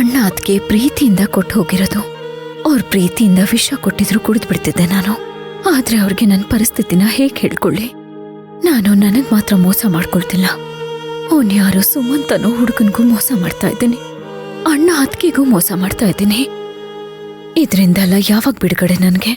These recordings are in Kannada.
ಅಣ್ಣ ಅದಕ್ಕೆ ಪ್ರೀತಿಯಿಂದ ಕೊಟ್ಟು ಹೋಗಿರೋದು. ಅವ್ರ ಪ್ರೀತಿಯಿಂದ ವಿಷ ಕೊಟ್ಟಿದ್ರು ಕುಡಿದು ಬಿಡ್ತಿದ್ದೆ ನಾನು. ಆದ್ರೆ ಅವ್ರಿಗೆ ನನ್ನ ಪರಿಸ್ಥಿತಿನ ಹೇಗೆ ಹೇಳ್ಕೊಳ್ಳಿ? ನಾನು ನನಗ್ ಮಾತ್ರ ಮೋಸ ಮಾಡ್ಕೊಳ್ತಿಲ್ಲ. ಅವನ್ ಯಾರೋ ಸುಮಂತ್ ಅನ್ನೋ ಹುಡುಗನ್ಗೂ ಮೋಸ ಮಾಡ್ತಾ ಇದ್ದೀನಿ. ಅಣ್ಣ ಅದಕ್ಕಿಗೂ ಮೋಸ ಮಾಡ್ತಾ ಇದ್ದೀನಿ. ಇದ್ರಿಂದಲ್ಲ ಯಾವಾಗ ಬಿಡುಗಡೆ ನನ್ಗೆ?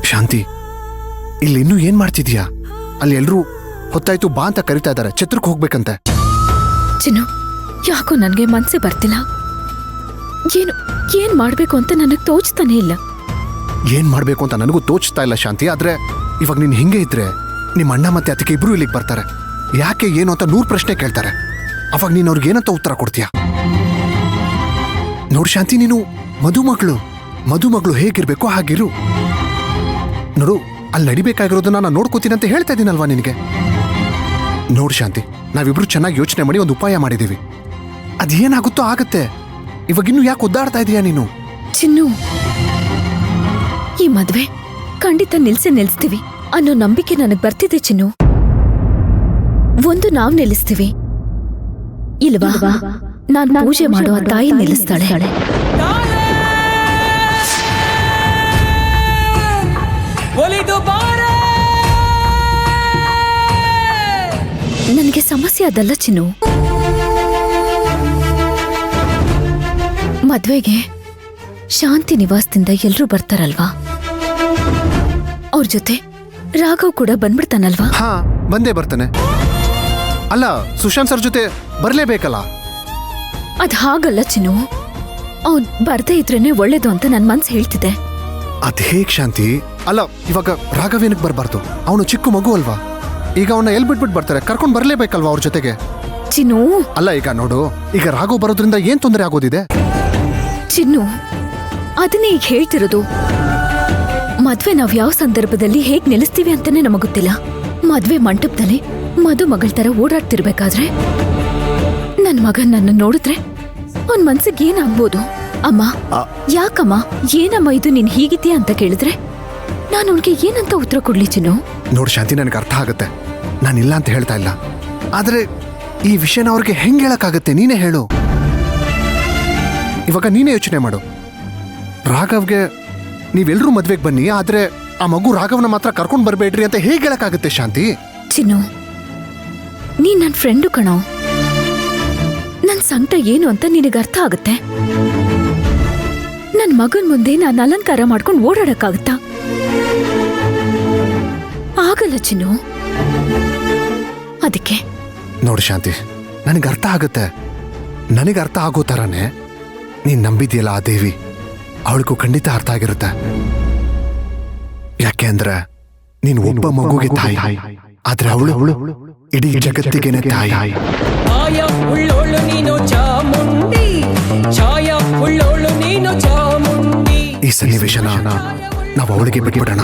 ಶಾಂತಿ, ಇಲ್ಲಿ ಇನ್ನೂ ಏನ್ ಮಾಡ್ತಿದ್ಯಾ? ಅಲ್ಲಿ ಎಲ್ರೂ ಹೊತ್ತಾಯ್ತು ಬಾ ಅಂತ ಕರಿತಾ ಇದ್ದಾರೆ, ಛತ್ರಕ್ಕೆ ಹೋಗ್ಬೇಕಂತೆ. ಚಿನ್ನು, ಯಾಕೋ ನನ್ಗೆ ಮನ್ಸೇ ಬರ್ತಿಲ್ಲ. ಏನ್ ಮಾಡ್ಬೇಕು ಅಂತ ನನಗ್ ತೋಚ್ತಾನೆ ಇಲ್ಲ. ಏನ್ ಮಾಡ್ಬೇಕು ಅಂತ ನನಗೂ ತೋಚ್ತಾ ಇಲ್ಲ ಶಾಂತಿ. ಆದ್ರೆ ಇವಾಗ ನೀನ್ ಹಿಂಗೆ ಇದ್ರೆ ನಿಮ್ಮ ಅಣ್ಣ ಮತ್ತೆ ಅದಕ್ಕೆ ಇಬ್ರು ಇಲ್ಲಿಗೆ ಬರ್ತಾರೆ. ಯಾಕೆ ಏನು ಅಂತ 100 ಪ್ರಶ್ನೆ ಕೇಳ್ತಾರೆ. ಅವಾಗ ನೀನ್ ಅವ್ರಿಗೆ ಏನಂತ ಉತ್ತರ ಕೊಡ್ತೀಯ? ನೋಡು ಶಾಂತಿ, ನೀನು ಮದುಮಗಳು ಹೇಗಿರ್ಬೇಕೋ ಹಾಗಿರು. ನೋಡು, ಅಲ್ಲಿ ನಡಿಬೇಕಾಗಿರೋದನ್ನ ನಾನು ನೋಡ್ಕೋತೀನಿ ಅಂತ ಹೇಳ್ತಾ ಇದ್ದೀನಲ್ವಾ ನಿನಗೆ. ನೋಡು ಶಾಂತಿ, ನಾವಿಬ್ರು ಚೆನ್ನಾಗಿ ಯೋಚನೆ ಮಾಡಿ ಒಂದು ಉಪಾಯ ಮಾಡಿದೀವಿ. ಅದೇನಾಗುತ್ತೋ ಆಗತ್ತೆ. ಇವಾಗಿನ್ನೂ ಯಾಕೆ ಒದ್ದಾಡ್ತಾ ಇದೀಯಾ ನೀನು? ಚಿನ್ನು, ಈ ಮದ್ವೆ ಖಂಡಿತ ನಿಲ್ಸ್ತೀವಿ ಅನ್ನೋ ನಂಬಿಕೆ ನನಗ್ ಬರ್ತಿದೆ ಚಿನ್ನು. ಒಂದು ನಾವ್ ನಿಲ್ಲಿಸ್ತೀವಿ, ಇಲ್ವಾ ನಾನ್ ಪೂಜೆ ಮಾಡುವ ತಾಯಿ ನಿಲ್ಲಿಸ್ತಾಳೆ. ನನಗೆ ಸಮಸ್ಯೆ ಅದಲ್ಲ ಚಿನ್ನು. ಮದ್ವೆಗೆ ಶಾಂತಿ ನಿವಾಸದಿಂದ ಎಲ್ರೂ ಬರ್ತಾರಲ್ವಾ, ಅವ್ರ ಜೊತೆ ರಾಘವ್ ಕೂಡ ಬಂದ್ಬಿಡ್ತಾನಲ್ವಾ? ಹಾ, ಬಂದೇ ಬರ್ತಾನೆ. ಅಲ್ಲ, ಸುಶಾಂತ್ ಸರ್ ಜೊತೆ ಬರ್ಲೇಬೇಕಲ್ಲ. ಅದ್ ಹಾಗಲ್ಲ ಚಿನ್ನು, ಅವ್ನ್ ಬರ್ದೇ ಇದ್ರೇನೆ ಒಳ್ಳೇದು ಅಂತ ನನ್ ಮನ್ಸು ಹೇಳ್ತಿದೆ. ಅದ್ ಹೇಗ್ ಶಾಂತಿ? ಅಲ್ಲ, ಇವಾಗ ರಾಘವೇನಕ್ಕೆ ಬರ್ಬಾರ್ದು? ಅವನು ಚಿಕ್ಕ ಮಗು ಅಲ್ವಾ. ಈಗ ಅವನ್ನ ಎಲ್ ಬಿಟ್ಬಿಟ್ಟು ಬರ್ತಾರೆ, ಕರ್ಕೊಂಡ್ ಬರ್ಲೇಬೇಕಲ್ವಾ ಅವ್ರ ಜೊತೆಗೆ? ಚಿನ್ನು, ಅಲ್ಲ ಈಗ ನೋಡು, ಈಗ ರಾಘವ್ ಬರೋದ್ರಿಂದ ಏನ್ ತೊಂದರೆ ಆಗೋದಿದೆ? ಚಿನ್ನು, ಅದನ್ನೇ ಈಗ ಹೇಳ್ತಿರೋದು. ಮದ್ವೆ ನಾವ್ ಯಾವ ಸಂದರ್ಭದಲ್ಲಿ ಹೇಗ್ ನಿಲ್ಲಿಸ್ತೀವಿ ಅಂತಾನೆ ನಮಗ್ ಗೊತ್ತಿಲ್ಲ. ಮದ್ವೆ ಮಂಟಪದಲ್ಲಿ ಮದುಮಗಳ ತರ ಓಡಾಡ್ತಿರ್ಬೇಕಾದ್ರೆ ನನ್ ಮಗನ್ ನನ್ನ ನೋಡಿದ್ರೆ ಅವ್ನ್ ಮನ್ಸಿಗೆ ಏನಾಗ್ಬೋದು? ಅಮ್ಮ, ಯಾಕಮ್ಮ, ಏನಮ್ಮ ಇದು ನೀನ್ ಹೀಗಿದ್ಯಾ ಅಂತ ಕೇಳಿದ್ರೆ ನಾನು ಅವ್ನಿಗೆ ಏನಂತ ಉತ್ತರ ಕೊಡ್ಲಿ ಚಿನ್ನು? ನೋಡು ಶಾಂತಿ, ನನಗೆ ಅರ್ಥ ಆಗುತ್ತೆ, ನಾನಿಲ್ಲ ಅಂತ ಹೇಳ್ತಾ ಇಲ್ಲ. ಆದ್ರೆ ಈ ವಿಷಯನ ಅವ್ರಿಗೆ ಹೆಂಗ್ ಹೇಳಕ್ಕಾಗತ್ತೆ? ನೀನೇ ಹೇಳು. ಇವಾಗ ನೀನೇ ಯೋಚನೆ ಮಾಡು. ರಾಘವ್ಗೆ ನೀವೆಲ್ರೂ ಮದ್ವೆಗೆ ಬನ್ನಿ, ಆದ್ರೆ ಆ ಮಗು ರಾಘವ್ನ ಮಾತ್ರ ಕರ್ಕೊಂಡ್ ಬರ್ಬೇಡ್ರಿ ಅಂತ ಹೇಗೆ ಹೇಳಕ್ಕಾಗತ್ತೆ ಶಾಂತಿ? ಚಿನ್ನು, ನೀನ್ ನನ್ ಫ್ರೆಂಡು ಕಣೋ. ನನ್ ಸಂಕಟ ಏನು ಅಂತ ನಿನಗೆ ಅರ್ಥ ಆಗುತ್ತೆ. ನನ್ ಮಗನ್ ಮುಂದೆ ನಾನು ಅಲಂಕಾರ ಮಾಡ್ಕೊಂಡು ಓಡಾಡಕ್ಕಾಗತ್ತಾ? ಆಗಲ್ಲ ಚಿನ್ನು. ಅದಕ್ಕೆ ನೋಡು ಶಾಂತಿ, ನನಗೆ ಅರ್ಥ ಆಗುತ್ತೆ. ನನಗೆ ಅರ್ಥ ಆಗೋ ಥರನೇ ನೀನ್ ನಂಬಿದ್ಯಲ್ಲ ಆ ದೇವಿ, ಅವಳಿಗೂ ಖಂಡಿತ ಅರ್ಥ ಆಗಿರುತ್ತೆ. ಯಾಕೆ ಅಂದ್ರೆ ನೀನು ಒಬ್ಬ ಮಗುಗೆ ತಾಯಿ, ಆದ್ರೆ ಅವಳು ಇಡೀ ಜಗತ್ತಿಗೆನೆ ತಾಯಿ. ಈ ಸನ್ನಿವೇಶನ ನಾವು ಅವಳಿಗೆ ಬಿಟ್ಬಿಡೋಣ.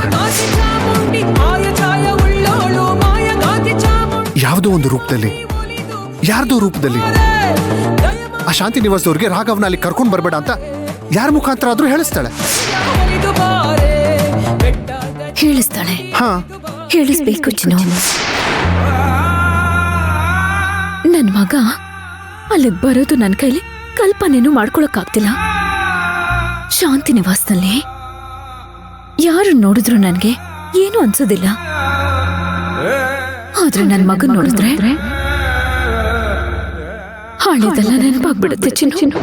ಯಾವುದೋ ಒಂದು ರೂಪದಲ್ಲಿ, ಯಾರ್ದೋ ರೂಪದಲ್ಲಿ ಆ ಶಾಂತಿ ನಿವಾಸದವ್ರಿಗೆ ರಾಘವ್ನ ಅಲ್ಲಿ ಕರ್ಕೊಂಡ್ ಬರ್ಬೇಡ ಅಂತ ಯಾರ ಮುಖಾಂತರ ಆದ್ರೂ ಹೇಳಿಸ್ತಾಳೆ. ಹಾ, ಹೇಳಿಸ್ಬೇಕು ಚಿನ್ನು. ನನ್ ಮಗ ಅಲ್ಲಿಗೆ ಬರೋದು ನನ್ನ ಕೈಲಿ ಕಲ್ಪನೆನೂ ಮಾಡ್ಕೊಳಕ್ಕಾಗ್ತಿಲ್ಲ. ಶಾಂತಿ ನಿವಾಸದಲ್ಲಿ ಯಾರು ನೋಡಿದ್ರು ನನ್ಗೆ ಏನು ಅನ್ಸೋದಿಲ್ಲ. ಆದ್ರೆ ನನ್ ಮಗನ್ ನೋಡಿದ್ರೆ ಹಾಳಿದೆಲ್ಲ ನೆನಪಾಗ್ಬಿಡುತ್ತೆ ಚಿನ್ನು.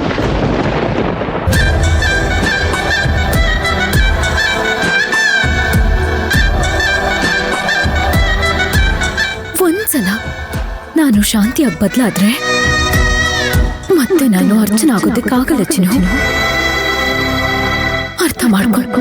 ಒಂದ್ಸಲ ನಾನು ಶಾಂತಿಯಾಗಿ ಬದಲಾದ್ರೆ ಮತ್ತೆ ನಾನು ಅರ್ಚನೆ ಆಗೋದಕ್ಕಾಗಲ್ಲ ಚಿನ್ನು. ಅರ್ಥ ಮಾಡ್ಕೊಂಡು